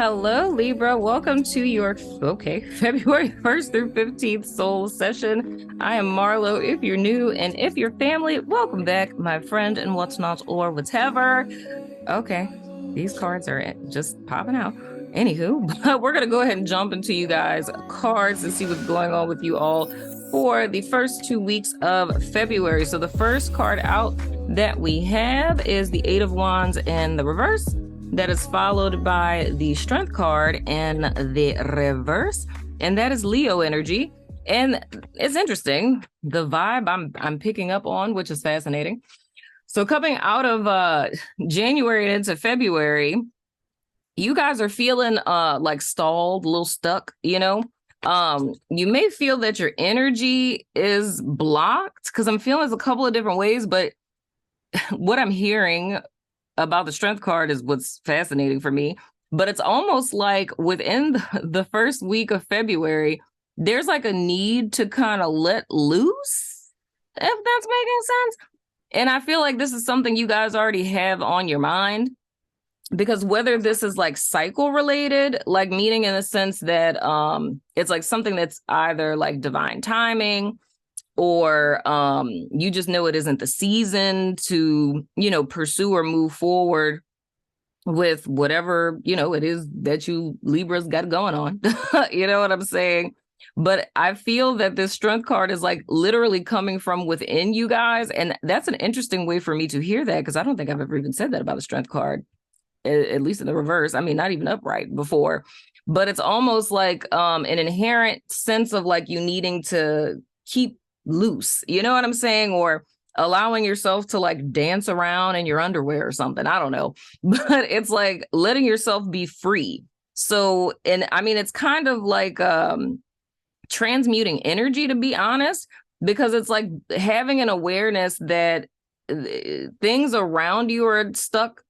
Hello, Libra. Welcome to your, February 1st through 15th soul session. I am Marlo. If you're new and if you're family, welcome back, my friend, and what's not or whatever. Okay, these cards are just popping out. Anywho, but we're going to go ahead and jump into you guys' cards and see what's going on with you all for the first 2 weeks of February. So the first card out that we have is the Eight of Wands in the reverse. That is followed by the Strength card in the reverse, and that is Leo energy. And it's interesting, the vibe I'm picking up on, which is fascinating. So coming out of January and into February, you guys are feeling like stalled, a little stuck, you know? You may feel that your energy is blocked because I'm feeling it's a couple of different ways, but what I'm hearing about the Strength card is what's fascinating for me. But it's almost like within the first week of February, there's like a need to kind of let loose, if that's making sense. And I feel like this is something you guys already have on your mind, because whether this is like cycle related, like meaning in the sense that it's like something that's either like divine timing, or you just know it isn't the season to, pursue or move forward with whatever, it is that you Libras got going on. You know what I'm saying? But I feel that this Strength card is like literally coming from within you guys. And that's an interesting way for me to hear that, because I don't think I've ever even said that about a Strength card, at least in the reverse. I mean, not even upright before. But it's almost like an inherent sense of like you needing to keep loose, you know what I'm saying? Or allowing yourself to like dance around in your underwear or something. I don't know. But it's like letting yourself be free. So, and I mean, it's kind of like transmuting energy, to be honest, because it's like having an awareness that things around you are stuck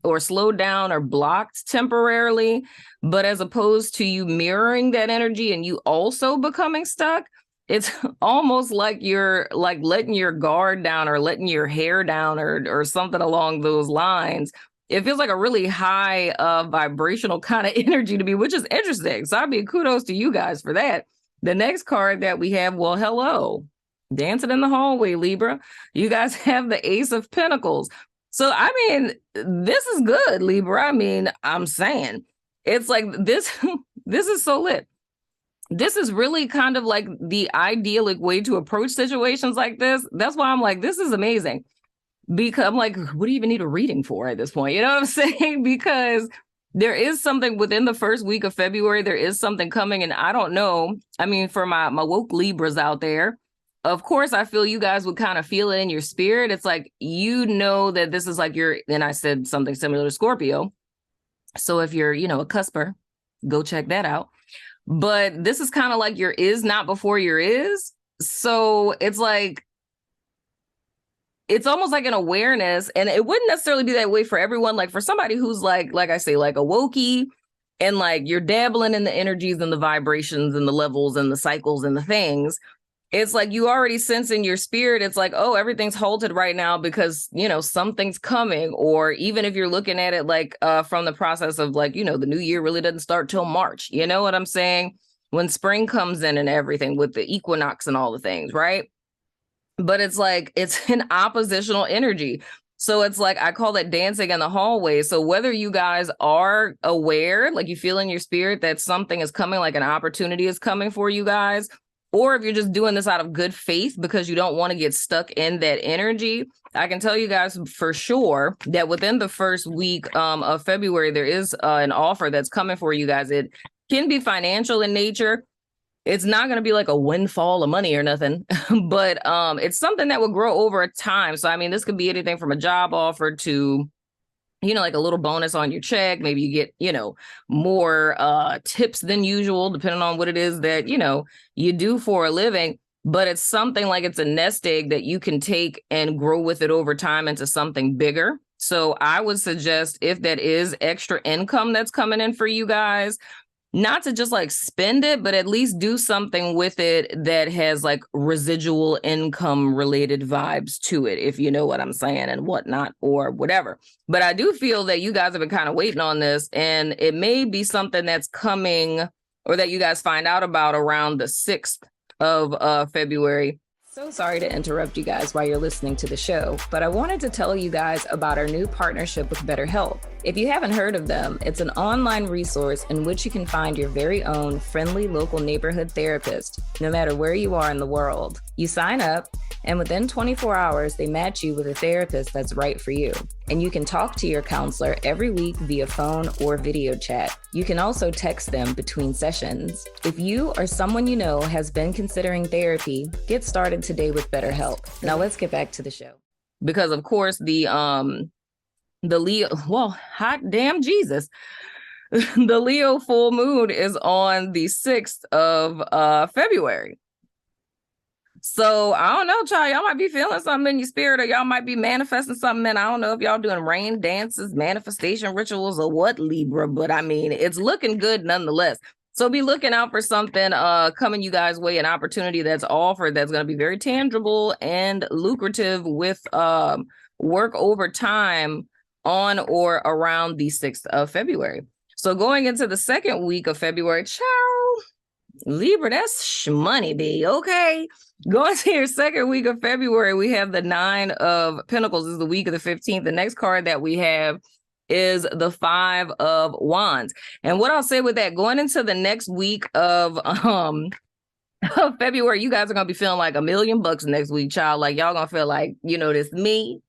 or slowed down or blocked temporarily, but as opposed to you mirroring that energy and you also becoming stuck, it's almost like you're like letting your guard down or letting your hair down or something along those lines. It feels like a really high vibrational kind of energy to me, which is interesting. So I mean, kudos to you guys for that. The next card that we have, well, hello, dancing in the hallway, Libra. You guys have the Ace of Pentacles. So, I mean, this is good, Libra. I mean, I'm saying it's like this, this is so lit. This is really kind of like the idyllic way to approach situations like this. That's why I'm like, this is amazing. Because I'm like, what do you even need a reading for at this point? You know what I'm saying? Because there is something within the first week of February. There is something coming. And I don't know. I mean, for my woke Libras out there, of course, I feel you guys would kind of feel it in your spirit. It's like, you know that this is like your, and I said something similar to Scorpio. So if you're, a cusper, go check that out. But this is kind of like your is not before your is. So it's like, it's almost like an awareness, and it wouldn't necessarily be that way for everyone. Like for somebody who's like I say, like a wokey, and like you're dabbling in the energies and the vibrations and the levels and the cycles and the things. It's like you already sense in your spirit, it's like, oh, everything's halted right now because, something's coming. Or even if you're looking at it like from the process of like, the new year really doesn't start till March. You know what I'm saying? When spring comes in and everything with the equinox and all the things, right? But it's like, it's an oppositional energy. So it's like, I call it dancing in the hallway. So whether you guys are aware, like you feel in your spirit that something is coming, like an opportunity is coming for you guys, or if you're just doing this out of good faith because you don't want to get stuck in that energy, I can tell you guys for sure that within the first week of February, there is an offer that's coming for you guys. It can be financial in nature. It's not going to be like a windfall of money or nothing, but it's something that will grow over time. So, I mean, this could be anything from a job offer to, like a little bonus on your check. Maybe you get, more tips than usual, depending on what it is that, you do for a living. But it's something like it's a nest egg that you can take and grow with it over time into something bigger. So I would suggest if that is extra income that's coming in for you guys, not to just like spend it, but at least do something with it that has like residual income related vibes to it, if you know what I'm saying and whatnot or whatever. But I do feel that you guys have been kind of waiting on this, and it may be something that's coming or that you guys find out about around the 6th of February. So sorry to interrupt you guys while you're listening to the show, but I wanted to tell you guys about our new partnership with BetterHelp. If you haven't heard of them, it's an online resource in which you can find your very own friendly local neighborhood therapist, no matter where you are in the world. You sign up, and within 24 hours, they match you with a therapist that's right for you. And you can talk to your counselor every week via phone or video chat. You can also text them between sessions. If you or someone you know has been considering therapy, get started today with BetterHelp. Now let's get back to the show. Because of course the Leo, well, hot damn Jesus. The Leo full moon is on the 6th of February. So I don't know, child, y'all might be feeling something in your spirit, or y'all might be manifesting something. And I don't know if y'all doing rain dances, manifestation rituals, or what, Libra, but I mean, it's looking good nonetheless. So be looking out for something coming you guys' way, an opportunity that's offered that's going to be very tangible and lucrative with work over time on or around the 6th of February. So going into the second week of February, ciao, Libra, that's shmoney, B, okay? Going to your second week of February, we have the 9 of Pentacles. This is the week of the 15th. The next card that we have is the 5 of Wands. And what I'll say with that, going into the next week of February, you guys are going to be feeling like $1 million next week, child. Like, y'all going to feel like, you know, this me,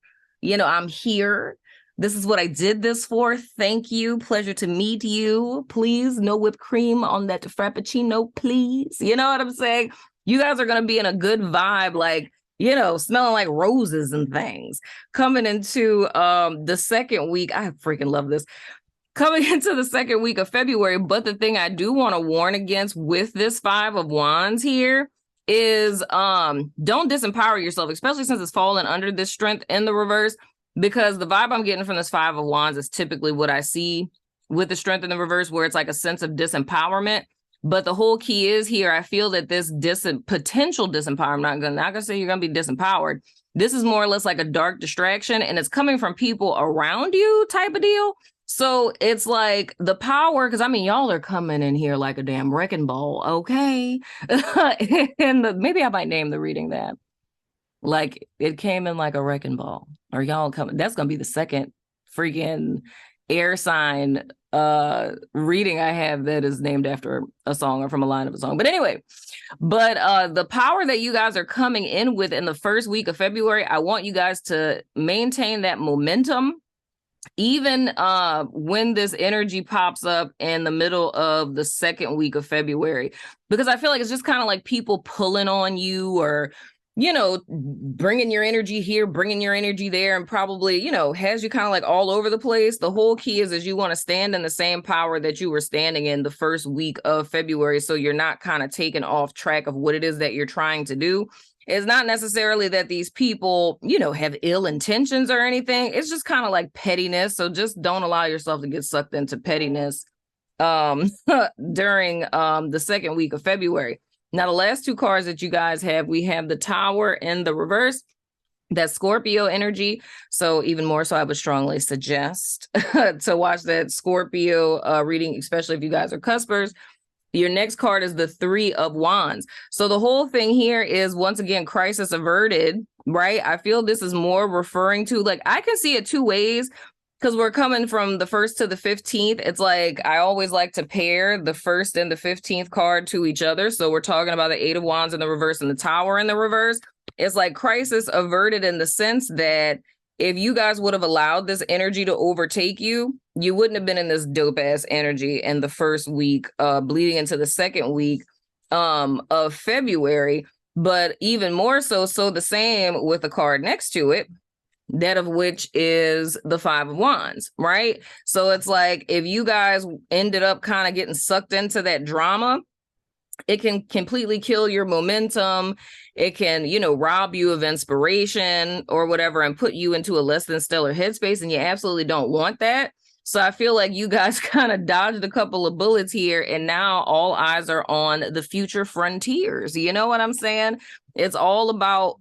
you know, I'm here. This is what I did this for. Thank you. Pleasure to meet you. Please, no whipped cream on that Frappuccino, please. You know what I'm saying? You guys are going to be in a good vibe, like, you know, smelling like roses and things. Coming into the second week, I freaking love this. Coming into the second week of February, but the thing I do want to warn against with this 5 of Wands here is don't disempower yourself, especially since it's fallen under this strength in the reverse, because the vibe I'm getting from this 5 of Wands is typically what I see with the strength in the reverse, where it's like a sense of disempowerment. But the whole key is here, I feel that this potential disempowerment, I'm not gonna say you're gonna be disempowered. This is more or less like a dark distraction, and it's coming from people around you type of deal. So it's like the power, because I mean, y'all are coming in here like a damn wrecking ball, okay? And maybe I might name the reading that. Like, it came in like a wrecking ball, or y'all coming. That's gonna be the second freaking air sign reading I have that is named after a song or from a line of a song. But anyway, the power that you guys are coming in with in the first week of February, I want you guys to maintain that momentum, even when this energy pops up in the middle of the second week of February, because I feel like it's just kind of like people pulling on you, or, you know, bringing your energy here, bringing your energy there, and probably, you know, has you kind of like all over the place. The whole key is you want to stand in the same power that you were standing in the first week of February, so you're not kind of taken off track of what it is that you're trying to do. It's not necessarily that these people, you know, have ill intentions or anything. It's just kind of like pettiness. So just don't allow yourself to get sucked into pettiness during the second week of February. Now, the last 2 cards that you guys have, we have the Tower in the reverse. That's Scorpio energy. So even more so, I would strongly suggest to watch that Scorpio reading, especially if you guys are cuspers. Your next card is the 3 of Wands. So the whole thing here is, once again, crisis averted, right? I feel this is more referring to, like, I can see it 2 ways, because we're coming from the 1st to the 15th. It's like, I always like to pair the 1st and the 15th card to each other. So we're talking about the 8 of Wands in the reverse and the Tower in the reverse. It's like crisis averted in the sense that if you guys would have allowed this energy to overtake you, you wouldn't have been in this dope ass energy in the first week, bleeding into the second week of February. But even more so the same with the card next to it, that of which is the 5 of Wands, right? So it's like, if you guys ended up kind of getting sucked into that drama, it can completely kill your momentum. It can, you know, rob you of inspiration or whatever and put you into a less than stellar headspace. And you absolutely don't want that. So I feel like you guys kind of dodged a couple of bullets here, and now all eyes are on the future frontiers. You know what I'm saying? It's all about,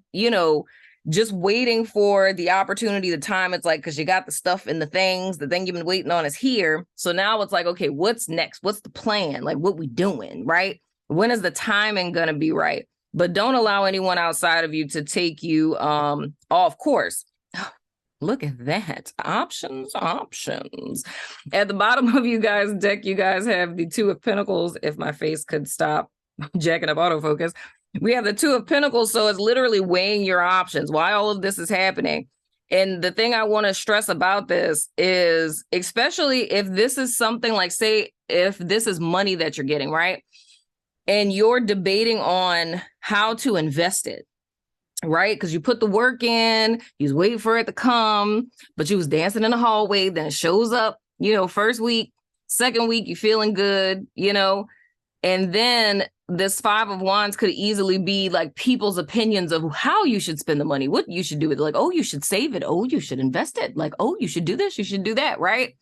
just waiting for the opportunity, the time. It's like, because you got the stuff and the thing you've been waiting on is here. So now it's like, okay, what's next? What's the plan? Like, what we doing, right? When is the timing going to be right? But don't allow anyone outside of you to take you off course. Look at that. Options. At the bottom of you guys' deck, you guys have the Two of Pentacles. If my face could stop jacking up autofocus. We have the Two of Pentacles, so it's literally weighing your options, why all of this is happening. And the thing I want to stress about this is, especially if this is something like, say, if this is money that you're getting, right? And you're debating on how to invest it, right? Because you put the work in, you was waiting for it to come, but you was dancing in the hallway, then it shows up, first week, second week, you feeling good, and then this Five of Wands could easily be like people's opinions of how you should spend the money, what you should do with it. Like, oh, you should save it. Oh, you should invest it. Like, oh, you should do this. You should do that. Right?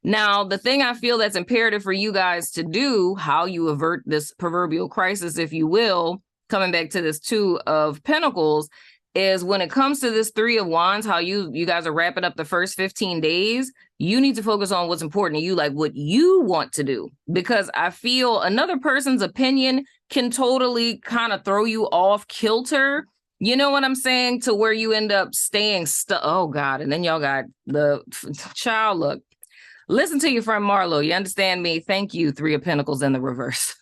Now, the thing I feel that's imperative for you guys to do, how you avert this proverbial crisis, if you will, coming back to this Two of Pentacles, is when it comes to this Three of Wands, how you guys are wrapping up the first 15 days, you need to focus on what's important to you, like what you want to do. Because I feel another person's opinion can totally kind of throw you off kilter. You know what I'm saying? To where you end up staying stuck. Oh, God. And then y'all got the child. Look, listen to your friend Marlo. You understand me? Thank you. Three of Pentacles in the reverse.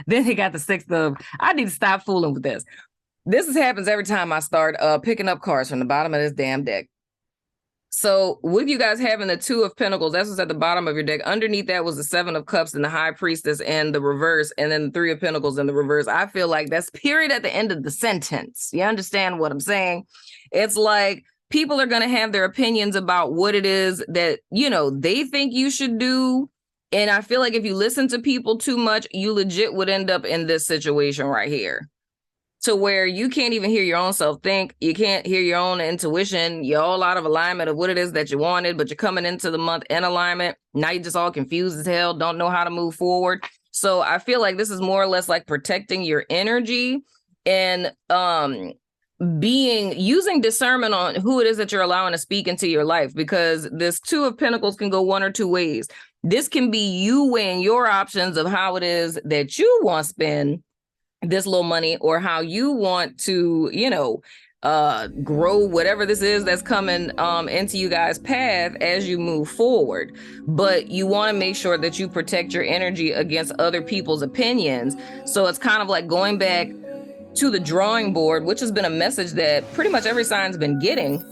Then he got the Six of, I need to stop fooling with this. This happens every time I start picking up cards from the bottom of this damn deck. So with you guys having the Two of Pentacles, that's what's at the bottom of your deck. Underneath that was the Seven of Cups and the High Priestess in the reverse, and then the Three of Pentacles in the reverse. I feel like that's period at the end of the sentence. You understand what I'm saying? It's like people are going to have their opinions about what it is that, they think you should do. And I feel like if you listen to people too much, you legit would end up in this situation right here. To where you can't even hear your own self think, you can't hear your own intuition, you're all out of alignment of what it is that you wanted, but you're coming into the month in alignment. Now you're just all confused as hell, don't know how to move forward. So I feel like this is more or less like protecting your energy and using discernment on who it is that you're allowing to speak into your life, because this Two of Pentacles can go one or two ways. This can be you weighing your options of how it is that you want to spend this little money, or how you want to, grow whatever this is that's coming into you guys' path as you move forward. But you want to make sure that you protect your energy against other people's opinions. So it's kind of like going back to the drawing board, which has been a message that pretty much every sign's been getting.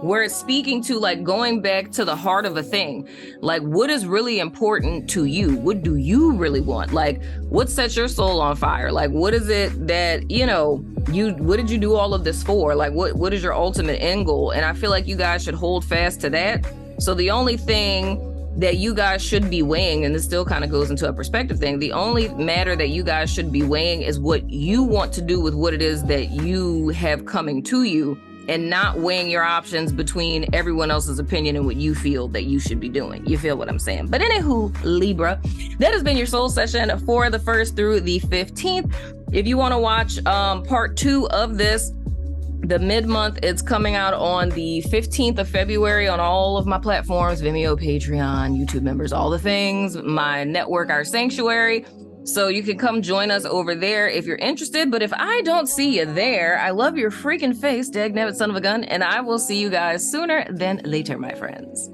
Where it's speaking to like going back to the heart of a thing, like what is really important to you? What do you really want? Like what sets your soul on fire? Like what is it that, what did you do all of this for? Like what is your ultimate end goal? And I feel like you guys should hold fast to that. So the only thing that you guys should be weighing, and this still kind of goes into a perspective thing, the only matter that you guys should be weighing is what you want to do with what it is that you have coming to you, and not weighing your options between everyone else's opinion and what you feel that you should be doing. You feel what I'm saying? But anywho, Libra, that has been your soul session for the 1st through the 15th. If you want to watch part 2 of this, the mid-month, it's coming out on the 15th of February on all of my platforms, Vimeo, Patreon, YouTube members, all the things, my network, our sanctuary. So you can come join us over there if you're interested. But if I don't see you there, I love your freaking face, dagnabbit son of a gun, and I will see you guys sooner than later, my friends.